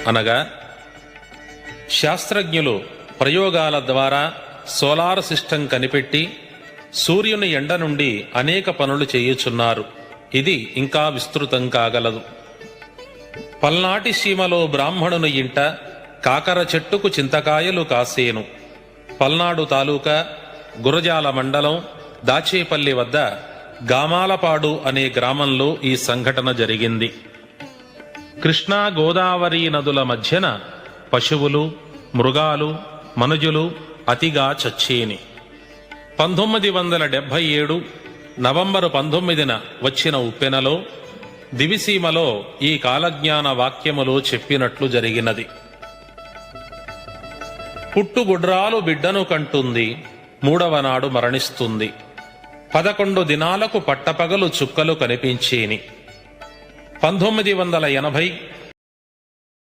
అనగా శాస్త్రజ్ఞులు ప్రయోగాల ద్వారా సోలార్ సిస్టమ్ కనిపెట్టి సూర్యుని ఎండ నుండి అనేక పనులు చేయుచున్నారు. ఇది ఇంకా విస్తృతం కాగలదు. పల్నాటి సీమలో బ్రాహ్మణుని ఇంట కాకర చెట్టుకు చింతకాయలు కాసేను. పల్నాడు తాలూకా గురజాల మండలం దాచేపల్లి వద్ద గామాలపాడు అనే గ్రామంలో ఈ సంఘటన జరిగింది. కృష్ణా గోదావరి నదుల మధ్యన పశువులు, మృగాలు, మనుజులు అతిగా చచ్చేని. 1977 నవంబరు 19న వచ్చిన ఉప్పెనలో దివిసీమలో ఈ కాలజ్ఞాన వాక్యములో చెప్పినట్లు జరిగినది. పుట్టుగుడ్రాలు బిడ్డను కంటుంది, 3వ నాడు మరణిస్తుంది. 11 దినాలకు పట్టపగలు చుక్కలు కనిపించేని. 1980